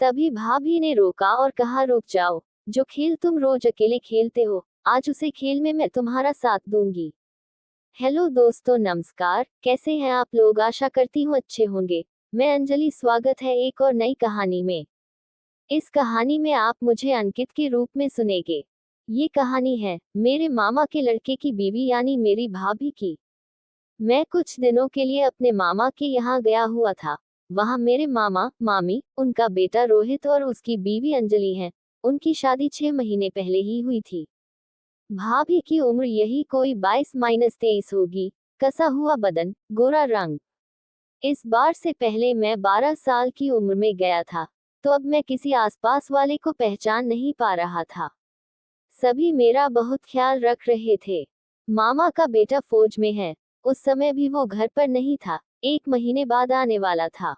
तभी भाभी ने रोका और कहा, रुक जाओ, जो खेल तुम रोज अकेले खेलते हो, आज उसे खेल में मैं तुम्हारा साथ दूंगी। हेलो दोस्तों, नमस्कार। कैसे हैं आप लोग? आशा करती हूँ अच्छे होंगे। मैं अंजलि, स्वागत है एक और नई कहानी में। इस कहानी में आप मुझे अंकित के रूप में सुनेंगे। ये कहानी है मेरे मामा के लड़के की बीवी यानी मेरी भाभी की। मैं कुछ दिनों के लिए अपने मामा के यहाँ गया हुआ था। वहाँ मेरे मामा, मामी, उनका बेटा रोहित और उसकी बीवी अंजलि हैं। उनकी शादी 6 महीने पहले ही हुई थी। भाभी की उम्र यही कोई 22-23 होगी। कसा हुआ बदन, गोरा रंग। इस बार से पहले मैं 12 साल की उम्र में गया था, तो अब मैं किसी आसपास वाले को पहचान नहीं पा रहा था। सभी मेरा बहुत ख्याल रख रहे थे। मामा का बेटा फौज में है। उस समय भी वो घर पर नहीं था, 1 महीने बाद आने वाला था।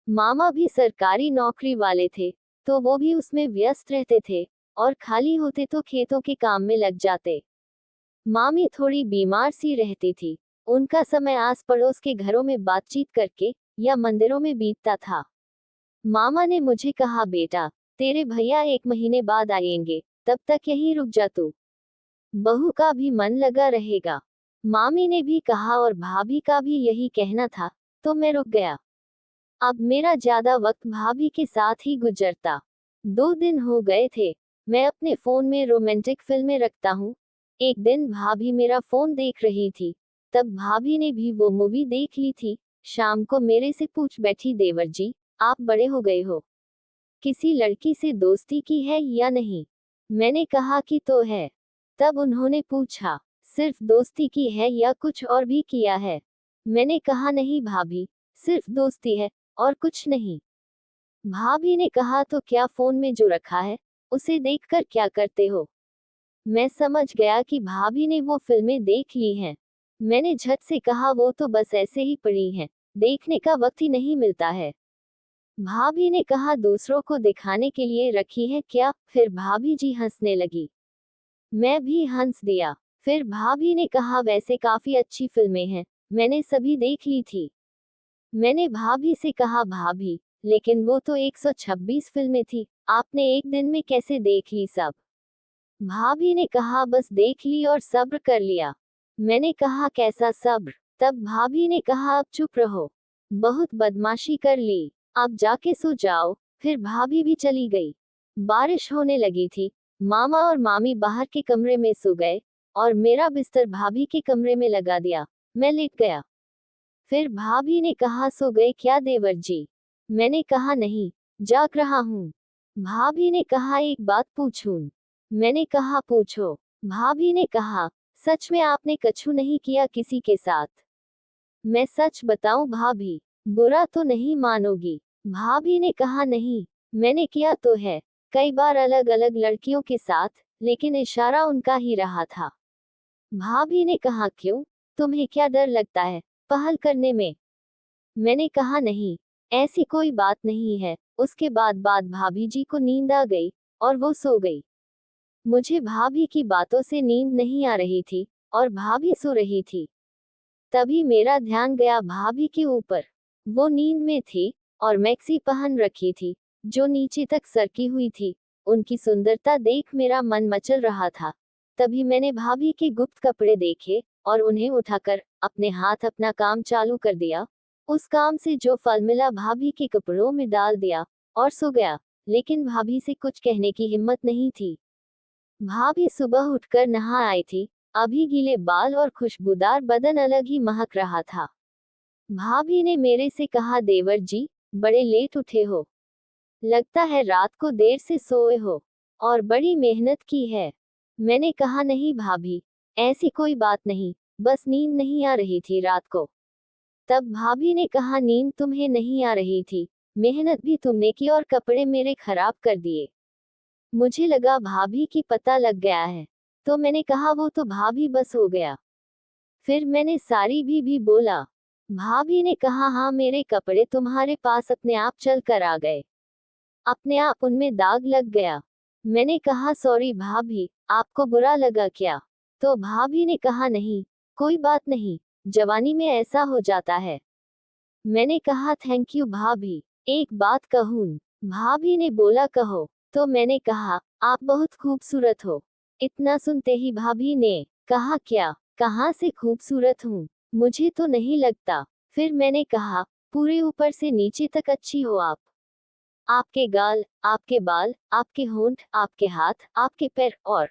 मामा भी सरकारी नौकरी वाले थे, तो वो भी उसमें व्यस्त रहते थे, और खाली होते तो खेतों के काम में लग जाते। मामी थोड़ी बीमार सी रहती थी। उनका समय आस पड़ोस के घरों में बातचीत करके या मंदिरों में बीतता था। मामा ने मुझे कहा, बेटा, तेरे भैया 1 महीने बाद आएंगे, तब तक यहीं रुक जा तू। बहू का भी मन लगा रहेगा। मामी ने भी कहा और भाभी का भी यही कहना था, तो मैं रुक गया। अब मेरा ज्यादा वक्त भाभी के साथ ही गुजरता। 2 दिन हो गए थे। मैं अपने फोन में रोमांटिक फिल्में रखता हूँ। एक दिन भाभी मेरा फोन देख रही थी, तब भाभी ने भी वो मूवी देख ली थी। शाम को मेरे से पूछ बैठी, देवर जी, आप बड़े हो गए हो, किसी लड़की से दोस्ती की है या नहीं? मैंने कहा कि तो है। तब उन्होंने पूछा, सिर्फ दोस्ती की है या कुछ और भी किया है? मैंने कहा, नहीं भाभी, सिर्फ दोस्ती है, और कुछ नहीं। भाभी ने कहा, तो क्या फोन में जो रखा है, उसे देखकर क्या करते हो? मैं समझ गया कि भाभी ने वो फिल्में देख ली हैं। मैंने झट से कहा, वो तो बस ऐसे ही पड़ी हैं, देखने का वक्त ही नहीं मिलता है। भाभी ने कहा, दूसरों को दिखाने के लिए रखी है क्या? फिर भाभी जी हंसने लगी। मैं भी हंस दिया। फिर भाभी ने कहा, वैसे काफी अच्छी फिल्में हैं, मैंने सभी देख ली थी। मैंने भाभी से कहा, भाभी, लेकिन वो तो 126 फिल्में थी, आपने एक दिन में कैसे देख ली सब? भाभी ने कहा, बस देख ली और सब्र कर लिया। मैंने कहा, कैसा सब्र? तब भाभी ने कहा, अब चुप रहो, बहुत बदमाशी कर ली, अब जाके सो जाओ। फिर भाभी भी चली गई। बारिश होने लगी थी। मामा और मामी बाहर के कमरे में सो गए, और मेरा बिस्तर भाभी के कमरे में लगा दिया। मैं लेट गया। फिर भाभी ने कहा, सो गए क्या देवर जी? मैंने कहा, नहीं, जाग रहा हूँ। भाभी ने कहा, एक बात पूछूं? मैंने कहा, पूछो। भाभी ने कहा, सच में आपने कछु नहीं किया किसी के साथ? मैं सच बताऊं भाभी, बुरा तो नहीं मानोगी? भाभी ने कहा, नहीं, मैंने किया तो है, कई बार अलग अलग लड़कियों के साथ, लेकिन इशारा उनका ही रहा था। भाभी ने कहा, क्यों, तुम्हें क्या डर लगता है पहल करने में? मैंने कहा, नहीं, ऐसी कोई बात नहीं है। उसके बाद भाभी जी को नींद आ गई, और वो सो गई। मुझे भाभी की बातों से नींद नहीं आ रही थी, और भाभी सो रही थी। तभी मेरा ध्यान गया भाभी के ऊपर। वो नींद में थी, और मैक्सी पहन रखी थी, जो नीचे तक सरकी हुई थी। उनकी सुंदरता देख मेरा मन मचल रहा था। तभी मैंने भाभी के गुप्त कपड़े देखे, और उन्हें उठाकर अपने हाथ अपना काम चालू कर दिया। उस काम से जो फल मिला भाभी के कपड़ों में डाल दिया, और सो गया। लेकिन भाभी से कुछ कहने की हिम्मत नहीं थी। भाभी सुबह उठकर नहा आई थी। अभी गीले बाल और खुशबूदार बदन अलग ही महक रहा था। भाभी ने मेरे से कहा, देवर जी, बड़े लेट उठे हो, लगता है रात को देर से सोए हो, और बड़ी मेहनत की है। मैंने कहा, नहीं भाभी, ऐसी कोई बात नहीं, बस नींद नहीं आ रही थी रात को। तब भाभी ने कहा, नींद तुम्हें नहीं आ रही थी, मेहनत भी तुमने की और कपड़े मेरे खराब कर दिए। मुझे लगा भाभी की पता लग गया है, तो मैंने कहा, वो तो भाभी बस हो गया। फिर मैंने सारी भी बोला। भाभी ने कहा, हाँ, मेरे कपड़े तुम्हारे पास अपने आप चल कर आ गए, अपने आप उनमें दाग लग गया। मैंने कहा, सॉरी भाभी, आपको बुरा लगा क्या? तो भाभी ने कहा, नहीं, कोई बात नहीं, जवानी में ऐसा हो जाता है। मैंने कहा, थैंक यू भाभी। एक बात कहूं? भाभी ने बोला कहो। तो मैंने कहा आप बहुत खूबसूरत हो। इतना सुनते ही भाभी ने कहा क्या, कहाँ से खूबसूरत हूँ, मुझे तो नहीं लगता। फिर मैंने कहा पूरे ऊपर से नीचे तक अच्छी हो आप। आपके गाल, आपके बाल, आपके होंठ, आपके हाथ, आपके पैर और।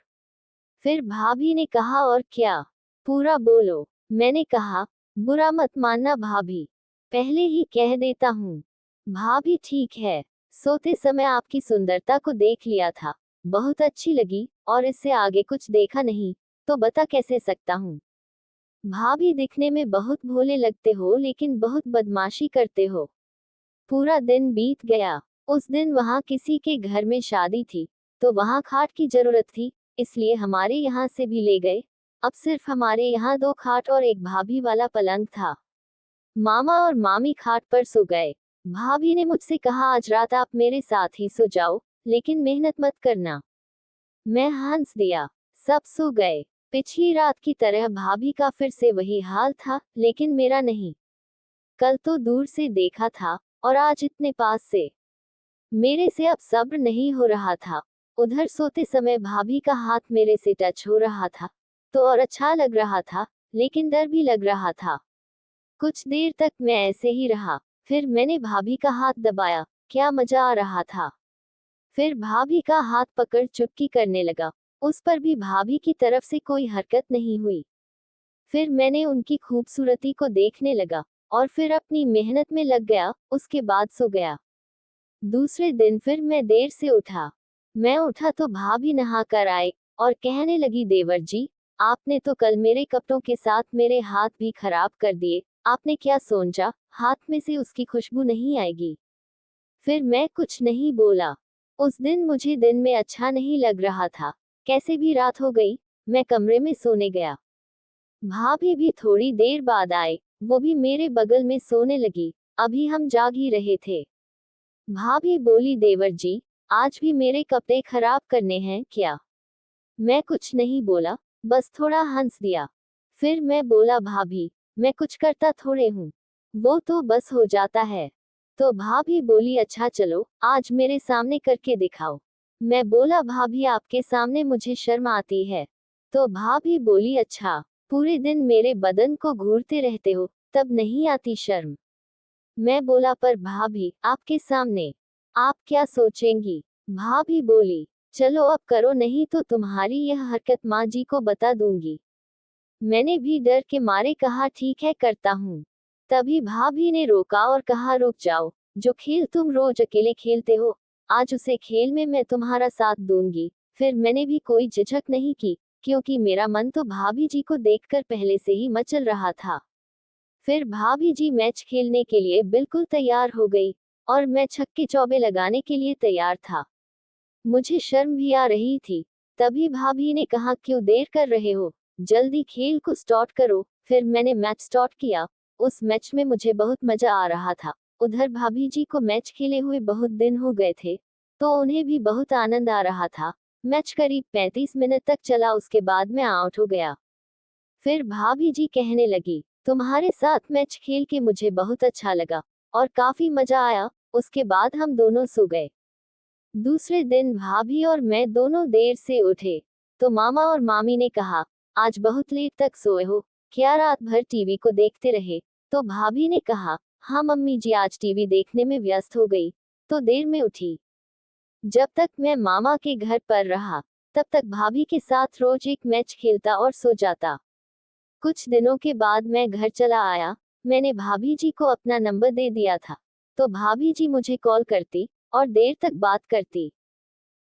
फिर भाभी ने कहा और क्या, पूरा बोलो। मैंने कहा बुरा मत मानना भाभी, पहले ही कह देता हूँ। भाभी ठीक है, सोते समय आपकी सुंदरता को देख लिया था, बहुत अच्छी लगी, और इससे आगे कुछ देखा नहीं, तो बता कैसे सकता हूँ। भाभी दिखने में बहुत भोले लगते हो लेकिन बहुत बदमाशी करते हो। पूरा दिन बीत गया। उस दिन वहां किसी के घर में शादी थी, तो वहां खाट की जरूरत थी, इसलिए हमारे यहाँ से भी ले गए। अब सिर्फ हमारे यहाँ 2 खाट और एक भाभी वाला पलंग था। मामा और मामी खाट पर सो गए। भाभी ने मुझसे कहा आज रात आप मेरे साथ ही सो जाओ, लेकिन मेहनत मत करना। मैं हंस दिया। सब सो गए। पिछली रात की तरह भाभी का फिर से वही हाल था, लेकिन मेरा नहीं। कल तो दूर से देखा था, और आज इतने पास से। मेरे से अब सब्र नहीं हो रहा था। उधर सोते समय भाभी का हाथ मेरे से टच हो रहा था, तो और अच्छा लग रहा था, लेकिन डर भी लग रहा था। कुछ देर तक मैं ऐसे ही रहा, फिर मैंने भाभी का हाथ दबाया, क्या मजा आ रहा था। फिर भाभी का हाथ पकड़ चुपकी करने लगा, उस पर भी भाभी की तरफ से कोई हरकत नहीं हुई। फिर मैंने उनकी खूबसूरती को देखने लगा, और फिर अपनी मेहनत में लग गया, उसके बाद सो गया। दूसरे दिन फिर मैं देर से उठा। मैं उठा तो भाभी नहा कर आए, और कहने लगी देवर जी, आपने तो कल मेरे कपड़ों के साथ मेरे हाथ भी खराब कर दिए, आपने क्या सोचा, हाथ में से उसकी खुशबू नहीं आएगी। फिर मैं कुछ नहीं बोला। उस दिन मुझे दिन में अच्छा नहीं लग रहा था। कैसे भी रात हो गई, मैं कमरे में सोने गया। भाभी भी थोड़ी देर बाद आए, वो भी मेरे बगल में सोने लगी। अभी हम जाग ही रहे थे। भाभी बोली देवर जी, आज भी मेरे कपड़े खराब करने हैं क्या। मैं कुछ नहीं बोला, बस थोड़ा हंस दिया। फिर मैं बोला भाभी, मैं कुछ करता थोड़े हूँ, वो तो बस हो जाता है। तो भाभी बोली अच्छा चलो, आज मेरे सामने करके दिखाओ। मैं बोला भाभी आपके सामने मुझे शर्म आती है। तो भाभी बोली अच्छा, पूरे दिन मेरे बदन को घूरते रहते हो, तब नहीं आती शर्म। मैं बोला पर भाभी आपके सामने आप क्या सोचेंगी। भाभी बोली चलो अब करो, नहीं तो तुम्हारी यह हरकत माँ जी को बता दूंगी। मैंने भी डर के मारे कहा ठीक है करता हूँ। तभी भाभी ने रोका और कहा रुक जाओ, जो खेल तुम रोज अकेले खेलते हो, आज उसे खेल में मैं तुम्हारा साथ दूंगी। फिर मैंने भी कोई झिझक नहीं की, क्योंकि मेरा मन तो भाभी जी को देखकर पहले से ही मचल रहा था। फिर भाभी जी मैच खेलने के लिए बिल्कुल तैयार हो गई, और मैं छक्के चौबे लगाने के लिए तैयार था। मुझे शर्म भी आ रही थी। तभी भाभी ने कहा क्यों देर कर रहे हो, जल्दी खेल को स्टार्ट करो। फिर मैंने मैच स्टार्ट किया। उस मैच में मुझे बहुत मजा आ रहा था। उधर भाभी जी को मैच खेले हुए बहुत दिन हो गए थे, तो उन्हें भी बहुत आनंद आ रहा था। मैच करीब 35 मिनट तक चला, उसके बाद मैं आउट हो गया। फिर भाभी जी कहने लगी तुम्हारे साथ मैच खेल के मुझे बहुत अच्छा लगा, और काफी मजा आया। उसके बाद हम दोनों सो गए। दूसरे दिन भाभी और मैं दोनों देर से उठे, तो मामा और मामी ने कहा आज बहुत लेट तक सोए हो, क्या रात भर टीवी को देखते रहे। तो भाभी ने कहा हाँ मम्मी जी, आज टीवी देखने में व्यस्त हो गई, तो देर में उठी। जब तक मैं मामा के घर पर रहा, तब तक भाभी के साथ रोज एक मैच खेलता और सो जाता। कुछ दिनों के बाद मैं घर चला आया। मैंने भाभी जी को अपना नंबर दे दिया था, तो भाभी जी मुझे कॉल करती, और देर तक बात करती।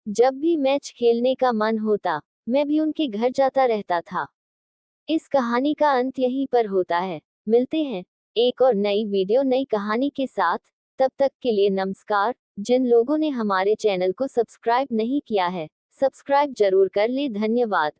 जब भी मैच खेलने का मन होता, मैं भी उनके घर जाता रहता था। इस कहानी का अंत यहीं पर होता है। मिलते हैं एक और नई वीडियो नई कहानी के साथ। तब तक के लिए नमस्कार। जिन लोगों ने हमारे चैनल को सब्सक्राइब नहीं किया है, सब्सक्राइब जरूर कर ले। धन्यवाद।